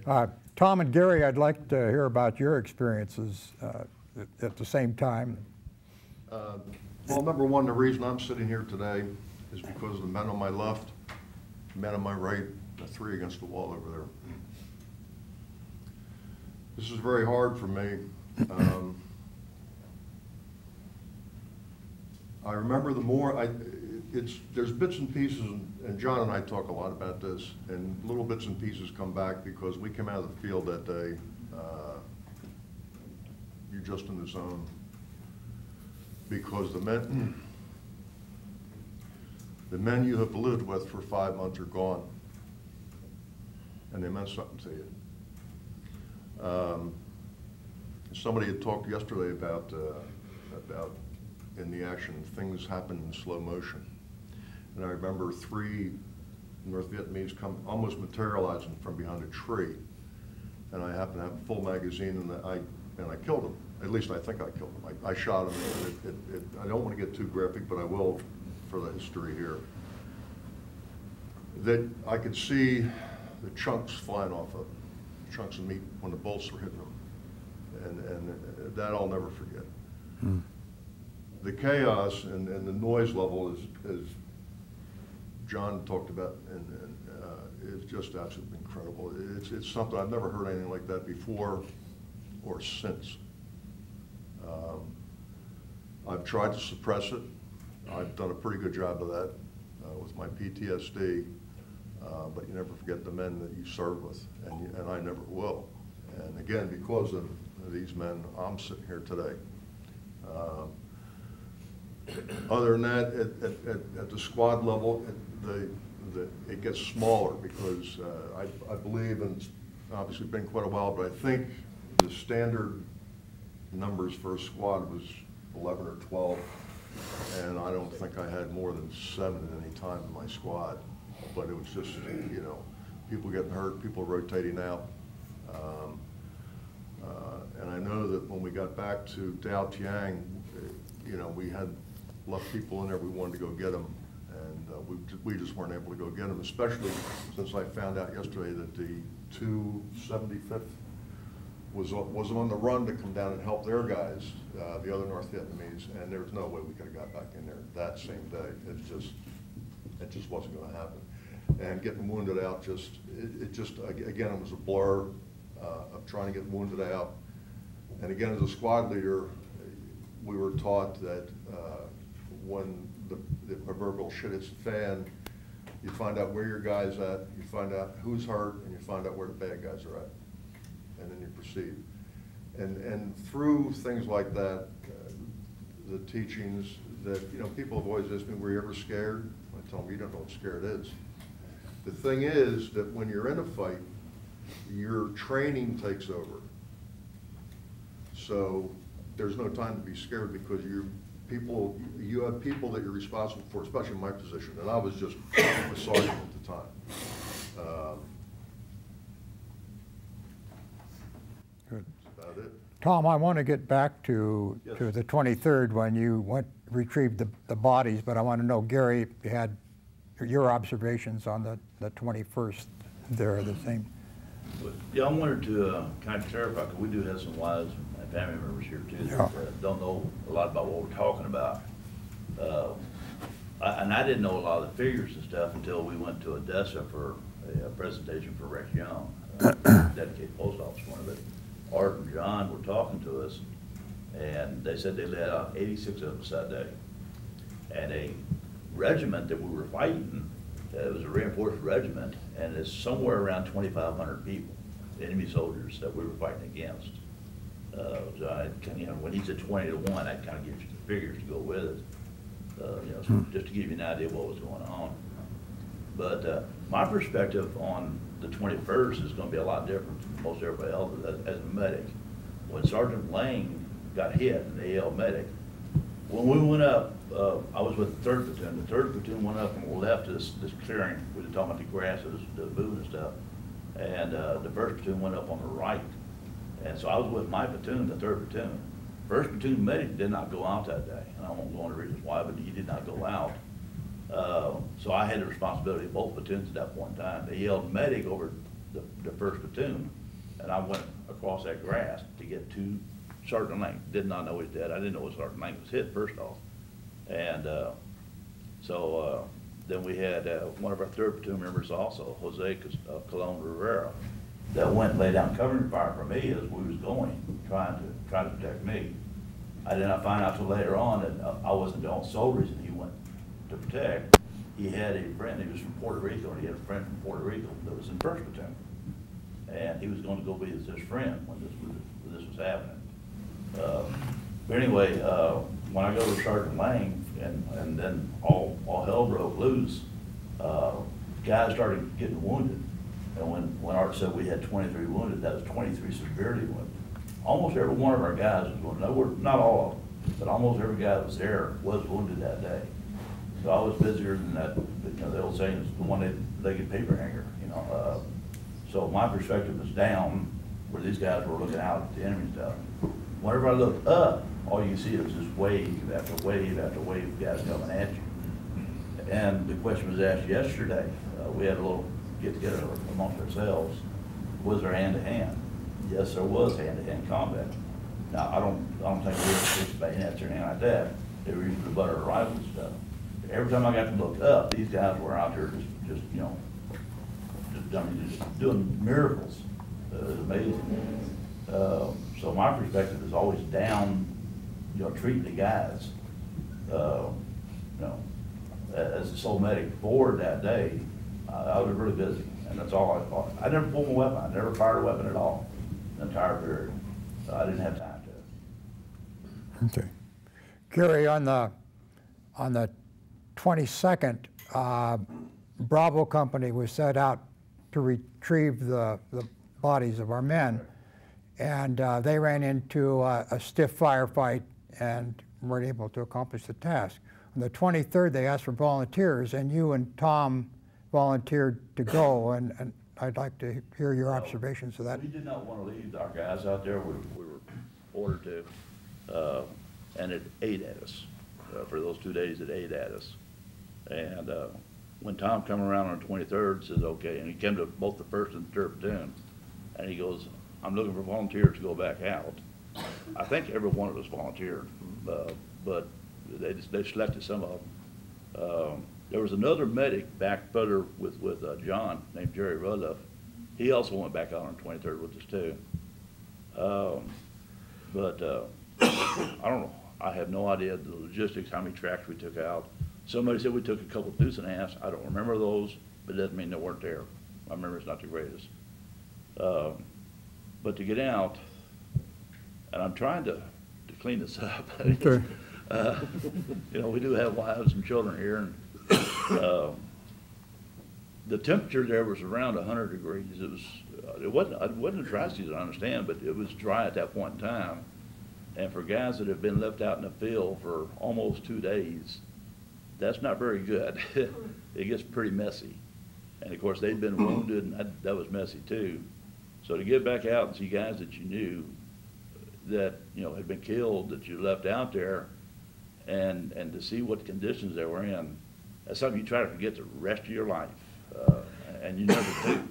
Tom and Gary, I'd like to hear about your experiences at the same time. Well, number one, the reason I'm sitting here today is because of the men on my left, the men on my right, the three against the wall over there. This is very hard for me. I remember the more, there's bits and pieces, and John and I talk a lot about this, and little bits and pieces come back because we came out of the field that day, you're just in the zone. Because the men you have lived with for 5 months are gone, and they meant something to you. Somebody had talked yesterday about in the action, things happen in slow motion. And I remember 3 North Vietnamese come almost materializing from behind a tree, and I happened to have a full magazine, and I killed them. At least I think I killed him. I shot him. I don't want to get too graphic, but I will for the history here. That I could see the chunks flying off of chunks of meat when the bolts were hitting them, and that I'll never forget. The chaos and the noise level as John talked about, and is just absolutely incredible. It's something I've never heard anything like that before or since. I've tried to suppress it. I've done a pretty good job of that with my PTSD, but you never forget the men that you serve with, and I never will. And again, because of these men, I'm sitting here today. Other than that, at the squad level, it gets smaller because I believe, and it's obviously been quite a while, but I think the standard numbers for a squad was 11 or 12, and I don't think I had more than 7 at any time in my squad. But it was just, you know, people getting hurt, people rotating out. And I know that when we got back to Dao Tiang, you know, we had left people in there, we wanted to go get them, and we just weren't able to go get them, especially since I found out yesterday that the 275th was on the run to come down and help their guys, the other North Vietnamese, and there was no way we could have got back in there that same day. It just wasn't going to happen. And getting wounded out, again, it was a blur of trying to get wounded out. And again, as a squad leader, we were taught that when the proverbial shit hits the fan, you find out where your guy's at, you find out who's hurt, and you find out where the bad guys are at. And then you proceed. And through things like that, the teachings that, you know, people have always asked me, were you ever scared? I tell them, you don't know what scared is. The thing is that when you're in a fight, your training takes over. So there's no time to be scared because you have people that you're responsible for, especially in my position. And I was just a sergeant at the time. Good. That's about it. Tom, I want to get back to Yes. the 23rd when you retrieved the bodies, but I want to know, Gary, if you had your observations on the 21st there are the same. Yeah, I wanted to kind of clarify, because we do have some wives and family members here too that don't know a lot about what we're talking about. And I didn't know a lot of the figures and stuff until we went to Odessa for a presentation for Rex Young, dedicated post office one of it. Art and John were talking to us, and they said they let out 86 of us that day. And a regiment that we were fighting, it was a reinforced regiment, and it's somewhere around 2,500 people, enemy soldiers that we were fighting against. So I, you know, when he said 20 to 1, that kind of gives you the figures to go with it. You know, so just to give you an idea of what was going on. But my perspective on the 21st is going to be a lot different from most everybody else as a medic. When Sergeant Lane got hit in the AL medic, when we went up, I was with the 3rd Platoon. The 3rd Platoon went up and we left this clearing. We were talking about the grasses, the booze and stuff. And the 1st Platoon went up on the right. And so I was with my platoon, the 3rd Platoon. 1st Platoon medic did not go out that day. And I won't go into reasons why, but he did not go out. So I had the responsibility of both platoons at that point in time. They yelled medic over the first platoon, and I went across that grass to get to Sergeant Lang. Did not know he was dead. I didn't know Sergeant Lang was hit, first off. And then we had one of our 3rd platoon members also, Jose Colon Rivera, that went and lay down covering fire for me as we was going, trying to protect me. I did not find out till later on that I wasn't the sole reason he went to protect. He had a friend, he was from Puerto Rico, and he had a friend from Puerto Rico that was in 1st platoon. And he was going to go be with his friend when this was happening. But anyway, when I go to Sergeant Lang, and then all hell broke loose, guys started getting wounded. And when Art said we had 23 wounded, that was 23 severely wounded. Almost every one of our guys was wounded. Not all of them, but almost every guy that was there was wounded that day. So I was busier than that, the old saying is the one-legged paper hanger, So my perspective was down where these guys were looking out at the enemy stuff. Whenever I looked up, all you see is just wave after wave after wave of guys coming at you. And the question was asked yesterday. We had a little get-together amongst ourselves. Was there hand-to-hand? Yes, there was hand-to-hand combat. Now, I don't think we ever fixed bayonets or anything like that. They were using the butter of rifle stuff. Every time I got to look up, these guys were out there just doing miracles. It was amazing. So my perspective is always down, treating the guys. As the sole medic board that day, I was really busy, and that's all I thought. I never pulled my weapon. I never fired a weapon at all the entire period. So I didn't have time to. Okay. Gary, on the 22nd, Bravo Company was set out to retrieve the bodies of our men, and they ran into a stiff firefight and weren't able to accomplish the task. On the 23rd, they asked for volunteers, and you and Tom volunteered to go, and I'd like to hear your observations of that. We did not want to leave our guys out there. We were ordered to, and it ate at us. For those 2 days, it ate at us. And when Tom come around on the 23rd, says, okay, and he came to both the 1st and 3rd platoon, and he goes, I'm looking for volunteers to go back out. I think every one of us volunteered, but they selected some of them. There was another medic back further with John named Jerry Rudolph. He also went back out on the 23rd with us too. I don't know. I have no idea the logistics, how many tracks we took out. Somebody said we took a couple of deuce and a halves. I don't remember those, but it doesn't mean they weren't there. My memory's not the greatest. But to get out, and I'm trying to clean this up. Okay. We do have wives and children here, and the temperature there was around 100 degrees. It wasn't a dry season, I understand, but it was dry at that point in time. And for guys that have been left out in the field for almost 2 days, that's not very good. It gets pretty messy. And of course, they'd been wounded, and that was messy too. So to get back out and see guys that you knew that had been killed, that you left out there, and to see what conditions they were in, that's something you try to forget the rest of your life, and you never do.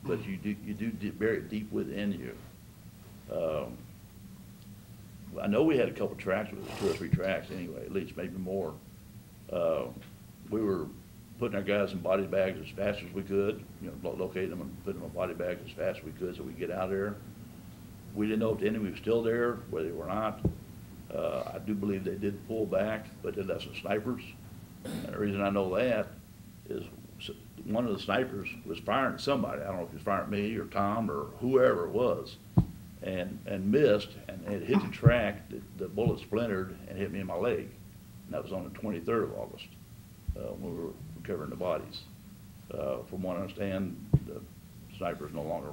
But you do bury it deep within you. I know we had a couple tracks, with 2 or 3 tracks anyway, at least maybe more. We were putting our guys in body bags as fast as we could, locate them and put them in body bags as fast as we could so we could get out of there. We didn't know if the enemy was still there, whether they were not. I do believe they did pull back, but they left some snipers. And the reason I know that is one of the snipers was firing at somebody. I don't know if he was firing at me or Tom or whoever it was, and missed, and it hit the track. The bullet splintered and hit me in my leg. And that was on the 23rd of August when we were recovering the bodies. From what I understand, the sniper's no longer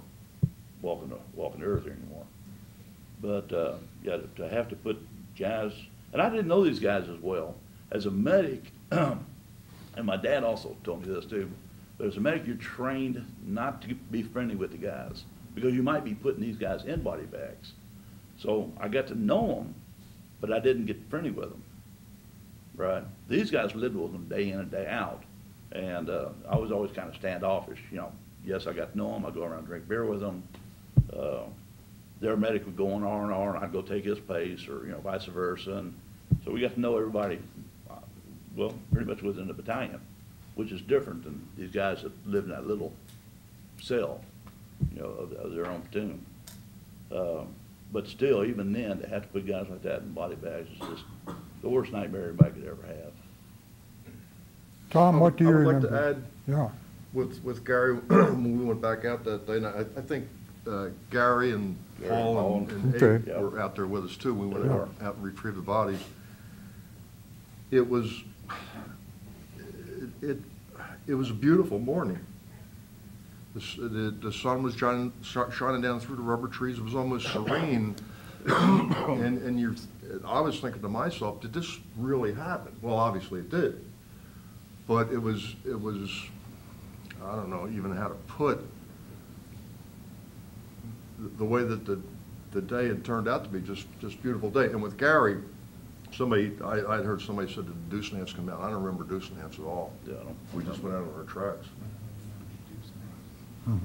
walking the earth here anymore. But yeah, to have to put guys, and I didn't know these guys as well. As a medic, and my dad also told me this too, but as a medic, you're trained not to be friendly with the guys because you might be putting these guys in body bags. So I got to know them, but I didn't get friendly with them, right? These guys lived with them day in and day out, and I was always kind of standoffish, yes, I got to know them, I go around and drink beer with them. Their medic would go on R&R, and I'd go take his pace, or, you know, vice versa. And so we got to know everybody, well, pretty much within the battalion, which is different than these guys that live in that little cell, you know, of their own platoon. But still, even then, to have to put guys like that in body bags is just the worst nightmare anybody could ever have. Tom, what do you I would remember? like to add, Yeah. with Gary, when we went back out that day, and I think Gary and Paul and Okay. Abe were out there with us too. We went Yeah. out and retrieved the bodies. It was, it was a beautiful morning. The sun was shining down through the rubber trees. It was almost serene. And I was thinking to myself, did this really happen? Well, obviously it did. But it was, I don't know even how to put the way that the day had turned out to be, just beautiful day. And with Gary, I'd heard somebody said that the Deuce-Nance come out. I don't remember Deuce-Nance at all. Yeah, I don't We just went out on our tracks. Mhm.